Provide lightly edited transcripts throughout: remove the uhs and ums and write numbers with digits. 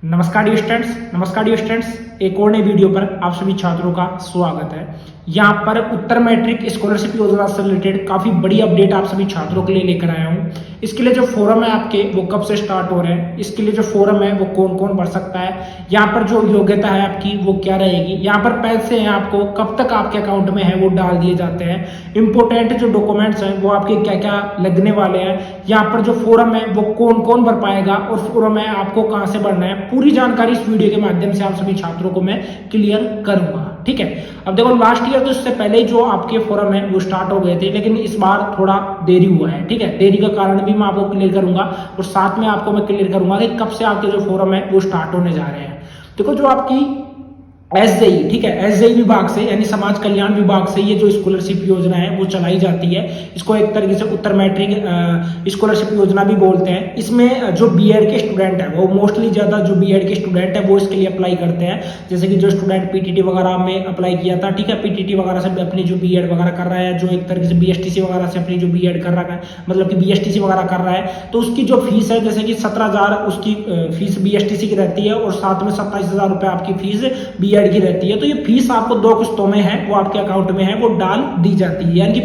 नमस्कार dear students, एक और नई वीडियो पर आप सभी छात्रों का स्वागत है। यहाँ पर उत्तर मैट्रिक स्कॉलरशिप योजना से रिलेटेड काफी बड़ी अपडेट आप सभी छात्रों के लिए लेकर आया हूँ। इसके लिए जो फोरम है आपके वो कब से स्टार्ट हो रहे हैं, इसके लिए जो फोरम है वो कौन कौन भर सकता है, यहाँ पर जो योग्यता है आपकी वो क्या रहेगी, यहाँ पर पैसे हैं आपको कब तक आपके अकाउंट में है वो डाल दिए जाते हैं, इंपोर्टेंट जो डॉक्यूमेंट्स हैं वो आपके क्या क्या लगने वाले हैं, यहाँ पर जो फोरम है वो कौन कौन भर पाएगा और फोरम है आपको कहाँ से भरना है, पूरी जानकारी इस वीडियो के माध्यम से आप सभी छात्रों को मैं क्लियर करूंगा। ठीक है, अब देखो लास्ट ईयर तो इससे पहले जो आपके फोरम है वो स्टार्ट हो गए थे, लेकिन इस बार थोड़ा देरी हुआ है। ठीक है, देरी का कारण भी मैं आपको क्लियर करूंगा और साथ में आपको मैं क्लियर करूंगा कि कब से आपके जो फोरम है वो स्टार्ट होने जा रहे हैं। देखो जो आपकी एसजेई, ठीक है, एसजेई विभाग से यानी समाज कल्याण विभाग से ये जो स्कॉलरशिप योजना है वो चलाई जाती है। इसको एक तरीके से उत्तर मैट्रिक स्कॉलरशिप योजना भी बोलते हैं। इसमें जो बीएड के स्टूडेंट है वो मोस्टली ज्यादा जो बीएड के स्टूडेंट है वो इसके लिए अप्लाई करते हैं। जैसे कि जो स्टूडेंट पीटीटी वगैरह में अप्लाई किया था, ठीक है, पीटीटी वगैरह से अपनी जो बीएड वगैरह कर रहा है, जो एक तरीके से बीएसटीसी वगैरह से अपनी जो बीएड कर रहा है, मतलब कि बीएसटीसी वगैरह कर रहा है, तो उसकी जो फीस है जैसे कि 17,000 उसकी फीस बीएसटीसी की रहती है और साथ में 27,000 रुपये आपकी फीस बीएड की रहती है। तो ये फीस आपको 2 किस्तों में है वो आपके अकाउंट में है वो डाल दी जाती है, यानी कि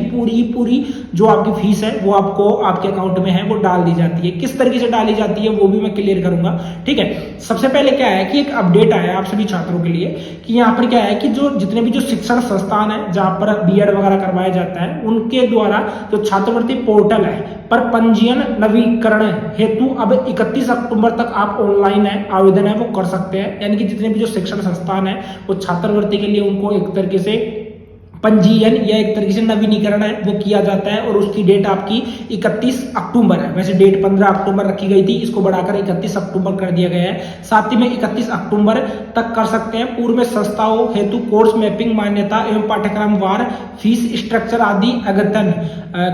पूरी जो आपकी फीस है वो आपको आपके अकाउंट में है वो डाल दी जाती है। किस तरीके से डाली जाती है वो भी मैं क्लियर करूंगा। ठीक है, सबसे पहले क्या है कि एक अपडेट आया आप सभी छात्रों के लिए कि यहाँ पर क्या है कि जो जितने भी जो शिक्षण संस्थान है जहां पर बीएड वगैरह करवाया जाता है उनके द्वारा जो छात्रवृत्ति पोर्टल है पर पंजीयन नवीकरण हेतु अब 31 अक्टूबर तक आप ऑनलाइन है आवेदन है वो कर सकते हैं। यानी कि जितने भी जो शिक्षण संस्थान है वो छात्रवृत्ति के लिए उनको एक तरीके से पंजीयन या एक तरीके से नवीनीकरण है वो किया जाता है और उसकी डेट आपकी 31 अक्टूबर है। वैसे डेट 15 अक्टूबर रखी गई थी, इसको बढ़ाकर 31 अक्टूबर कर दिया गया है। साथ ही में 31 अक्टूबर तक कर सकते हैं। पूर्व में संस्थाओं हेतु कोर्स मैपिंग मान्यता एवं पाठ्यक्रम वार फीस स्ट्रक्चर आदि अद्यतन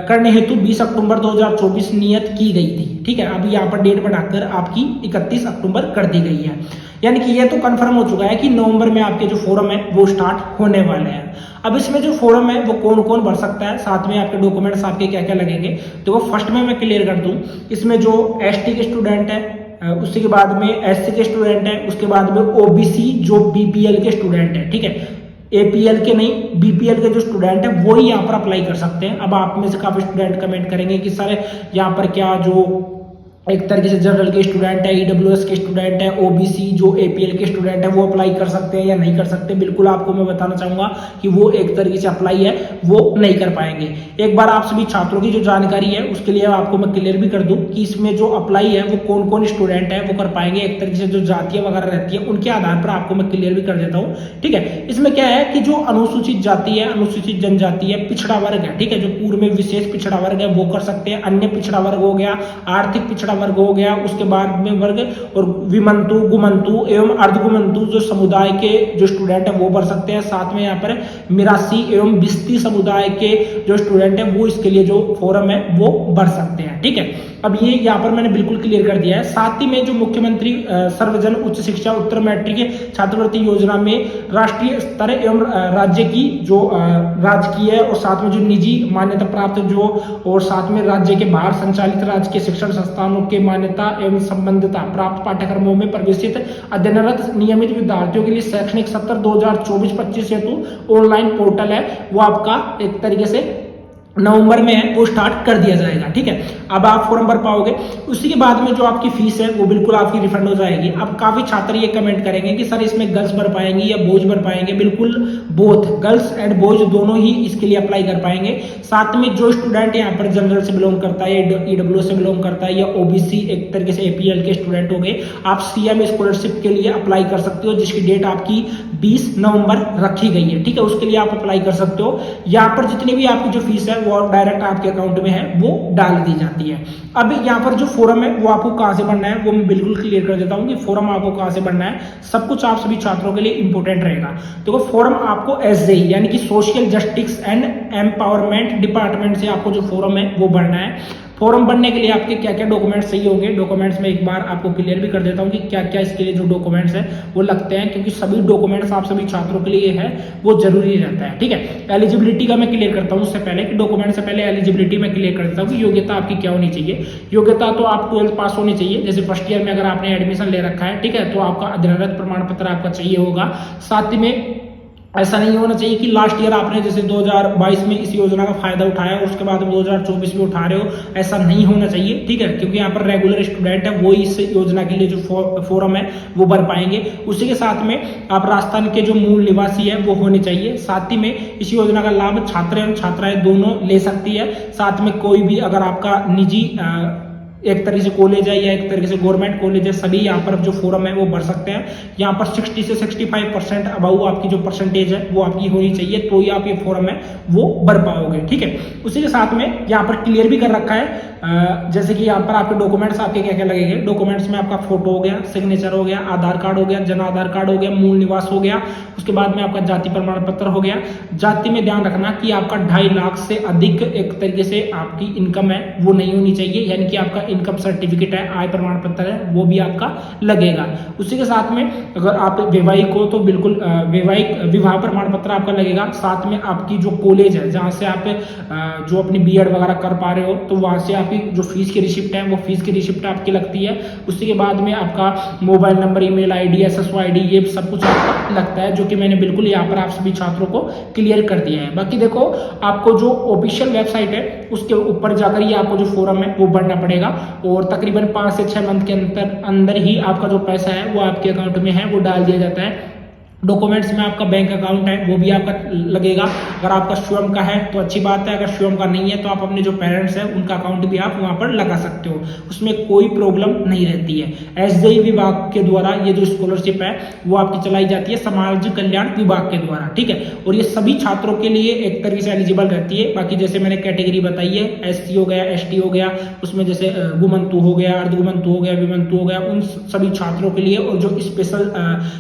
करने हेतु 20 अक्टूबर 2024 नियत की गई थी। ठीक है, अभी यहाँ पर डेट बढ़ाकर आपकी 31 अक्टूबर कर दी गई है। यानी कि ये तो कंफर्म हो चुका है कि नवंबर में आपके जो फोरम है वो स्टार्ट होने वाले हैं। अब इसमें जो फोरम है वो कौन कौन भर सकता है, साथ में आपके डॉक्यूमेंट्स आपके क्या क्या लगेंगे, तो फर्स्ट में मैं क्लियर कर दूं। इसमें जो एसटी के स्टूडेंट है, उसके बाद में एससी के स्टूडेंट है, उसके बाद में ओबीसी जो बीपीएल के स्टूडेंट है, ठीक है, एपीएल के नहीं बीपीएल के जो स्टूडेंट है वो ही यहाँ पर अप्लाई कर सकते हैं। अब आप में से काफी स्टूडेंट कमेंट करेंगे कि सर यहाँ पर क्या जो एक तरीके से जनरल के स्टूडेंट है, ईडब्ल्यूएस के स्टूडेंट है, ओबीसी जो एपीएल के स्टूडेंट है वो अप्लाई कर सकते हैं या नहीं कर सकते। बिल्कुल आपको मैं बताना चाहूंगा कि वो एक तरीके से अप्लाई है वो नहीं कर पाएंगे। एक बार आप सभी छात्रों की जो जानकारी है उसके लिए आपको मैं क्लियर भी कर दूं कि इसमें जो अप्लाई है वो कौन कौन स्टूडेंट है वो कर पाएंगे। एक तरीके से जो जातियां वगैरह रहती है उनके आधार पर आपको मैं क्लियर भी कर देता हूँ। ठीक है, इसमें क्या है कि जो अनुसूचित जाति है, अनुसूचित जनजाति है, पिछड़ा वर्ग है, ठीक है, जो पूर्व में विशेष पिछड़ा वर्ग है वो कर सकते हैं। अन्य पिछड़ा वर्ग हो गया, आर्थिक पिछड़ा वर्ग हो गया, उसके बाद में वर्ग और विमंतु गुमंतु एवं अर्धगुमंतु जो समुदाय के जो स्टूडेंट है वो भर सकते हैं। साथ में यहाँ पर मिरासी एवं बिस्ती समुदाय के जो स्टूडेंट है वो इसके लिए जो फोरम है वो भर सकते हैं। ठीक है, अब ये यहाँ पर मैंने बिल्कुल क्लियर कर दिया है। साथ ही में जो मुख्यमंत्री सर्वजन उच्च शिक्षा उत्तर मैट्रिक छात्रवृत्ति योजना में राष्ट्रीय स्तर एवं राज्य की जो राजकीय और साथ में जो निजी मान्यता प्राप्त जो और साथ में राज्य के बाहर संचालित राज्य के शिक्षण संस्थानों के मान्यता एवं संबंधिता प्राप्त पाठ्यक्रमों में प्रवेशित अध्ययनरत नियमित विद्यार्थियों के लिए शैक्षणिक सत्र 2024-25 हेतु ऑनलाइन पोर्टल है वो आपका एक तरीके से नवंबर में है वो स्टार्ट कर दिया जाएगा। ठीक है, अब आप फॉर्म भर पाओगे। उसी के बाद में जो आपकी फीस है वो बिल्कुल आपकी रिफंड हो जाएगी। अब काफी छात्र ये कमेंट करेंगे कि सर इसमें गर्ल्स भर पाएंगे या बॉयज भर पाएंगे। बिल्कुल बोथ गर्ल्स एंड बॉयज दोनों ही इसके लिए अप्लाई कर पाएंगे। साथ में जो स्टूडेंट यहाँ पर जनरल से बिलोंग करता है या ईडब्ल्यू से बिलोंग करता है या ओबीसी एक तरीके से एपीएल के स्टूडेंट हो गए, आप सीएम स्कॉलरशिप के लिए अप्लाई कर सकते हो जिसकी डेट आपकी 20 नवंबर रखी गई है। ठीक है, उसके लिए आप अप्लाई कर सकते हो। यहाँ पर जितनी भी आपकी जो फीस है वो डायरेक्ट आपके अकाउंट में है वो डाल दी जाती है। अब यहाँ पर जो फोरम है वो आपको कहां से भरना है वो मैं बिल्कुल क्लियर कर देता हूँ कि फोरम आपको कहां से भरना है। सब कुछ आप सभी छात्रों के लिए इंपॉर्टेंट रहेगा। देखो फोरम आपको एसजेई यानी कि social justice and empowerment department से आपको जो फोरम है वो भरना है। फॉर्म भरने के लिए आपके क्या क्या डॉक्यूमेंट्स चाहिए होंगे, डॉक्यूमेंट्स में एक बार आपको क्लियर भी कर देता हूँ कि क्या क्या इसके लिए जो डॉक्यूमेंट्स है वो लगते हैं, क्योंकि सभी डॉक्यूमेंट्स आप सभी छात्रों के लिए है वो जरूरी रहता है। ठीक है, एलिजिबिलिटी का मैं क्लियर करता हूँ उससे पहले कि डॉक्यूमेंट से पहले एलिजिबिलिटी में क्लियर कर देता हूँ कि योग्यता आपकी क्या होनी चाहिए। योग्यता तो आप 12th पास होनी चाहिए। जैसे फर्स्ट ईयर में अगर आपने एडमिशन ले रखा है, ठीक है, तो आपका अध्ययनरत प्रमाण पत्र आपका चाहिए होगा। साथ ही में ऐसा नहीं होना चाहिए कि लास्ट ईयर आपने जैसे 2022 में इस योजना का फायदा उठाया उसके बाद 2024 में उठा रहे हो, ऐसा नहीं होना चाहिए। ठीक है, क्योंकि यहाँ पर रेगुलर स्टूडेंट है वो इस योजना के लिए जो फॉर्म है वो भर पाएंगे। उसी के साथ में आप राजस्थान के जो मूल निवासी है वो होने चाहिए। साथ ही में इस योजना का लाभ छात्र एवं छात्राएं दोनों ले सकती है। साथ में कोई भी अगर आपका निजी एक तरीके से कॉलेज है या एक तरीके से गवर्नमेंट कॉलेज है, सभी यहाँ पर जो फॉर्म है वो भर सकते हैं। यहाँ पर 60 से 65% अबाउ आपकी जो परसेंटेज है वो आपकी होनी चाहिए, तो ही आप ये फॉर्म है वो भर पाओगे। ठीक है, उसी के साथ में यहाँ पर क्लियर भी कर रखा है जैसे कि यहाँ पर आपके डॉक्यूमेंट्स आपके क्या क्या लगेंगे। डॉक्यूमेंट्स में आपका फोटो हो गया, सिग्नेचर हो गया, आधार कार्ड हो गया, जन आधार कार्ड हो गया, मूल निवास हो गया, उसके बाद में आपका जाति प्रमाण पत्र हो गया। जाति में ध्यान रखना कि आपका 2.5 लाख से अधिक एक तरीके से आपकी इनकम है वो नहीं होनी चाहिए, यानी कि आपका इनकम सर्टिफिकेट है, आय प्रमाण पत्र है, वो भी आपका लगेगा। उसी के साथ में अगर आप वैवाहिक हो तो बिल्कुल वैवाहिक विवाह प्रमाण पत्र आपका लगेगा। साथ में आपकी जो कॉलेज है जहाँ से आप जो अपनी बीएड वगैरह कर पा रहे हो तो वहाँ से आपकी जो फीस की रिसिप्ट है वो फीस की रिसिप्ट आपकी लगती है। उसी के बाद में आपका mobile number, email ID, SSO ID, ये सब कुछ आपका लगता है, जो कि मैंने बिल्कुल यहाँ पर आप सभी छात्रों को क्लियर कर दिया है। बाकी देखो, आपको जो ऑफिशियल वेबसाइट है उसके ऊपर जाकर ही आपको जो फॉर्म है वो भरना पड़ेगा और तकरीबन 5 से 6 मंथ के अंदर ही आपका जो पैसा है वो आपके अकाउंट में है वो डाल दिया जाता है। डॉक्यूमेंट्स में आपका बैंक अकाउंट है वो भी आपका लगेगा। अगर आपका स्वयं का है तो अच्छी बात है, अगर स्वयं का नहीं है तो आप अपने जो पेरेंट्स हैं उनका अकाउंट भी आप वहां पर लगा सकते हो, उसमें कोई प्रॉब्लम नहीं रहती है। SJI विभाग के द्वारा ये जो स्कॉलरशिप है वो आपकी चलाई जाती है समाज कल्याण विभाग के द्वारा। ठीक है, और ये सभी छात्रों के लिए एक तरीके से एलिजिबल रहती है। बाकी जैसे मैंने कैटेगरी बताई है, SC हो गया, ST हो गया, उसमें जैसे गुमंतु हो गया, अर्धगुमंतु हो गया, विमंतु हो गया, उन सभी छात्रों के लिए। और जो स्पेशल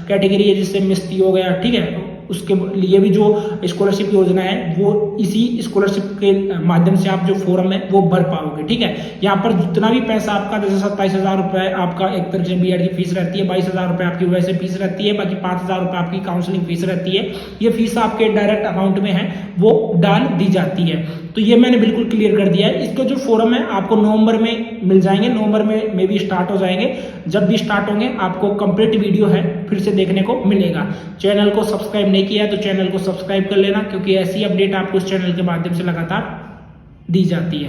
कैटेगरी है जिससे मिस्त्री हो गया, ठीक है, उसके लिए भी जो स्कॉलरशिप योजना है वो इसी स्कॉलरशिप के माध्यम से आप जो फॉर्म है वो भर पाओगे। ठीक है, यहाँ पर जितना भी पैसा आपका जैसे 27,000 रुपए आपका एक तरह से बीएड की फीस रहती है, 22,000 रुपए आपकी वैसे फीस रहती है, बाकी 5,000 रुपए आपकी काउंसलिंग फीस रहती है। ये फीस आपके डायरेक्ट अकाउंट में है वो डाल दी जाती है। तो ये मैंने बिल्कुल क्लियर कर दिया है। इसका जो फॉर्म है आपको नवंबर में मिल जाएंगे, नवंबर में भी स्टार्ट हो जाएंगे। जब भी स्टार्ट होंगे आपको कंप्लीट वीडियो है फिर से देखने को मिलेगा। चैनल को सब्सक्राइब नहीं किया तो चैनल को सब्सक्राइब कर लेना, क्योंकि ऐसी अपडेट आपको इस चैनल के माध्यम से लगातार दी जाती है।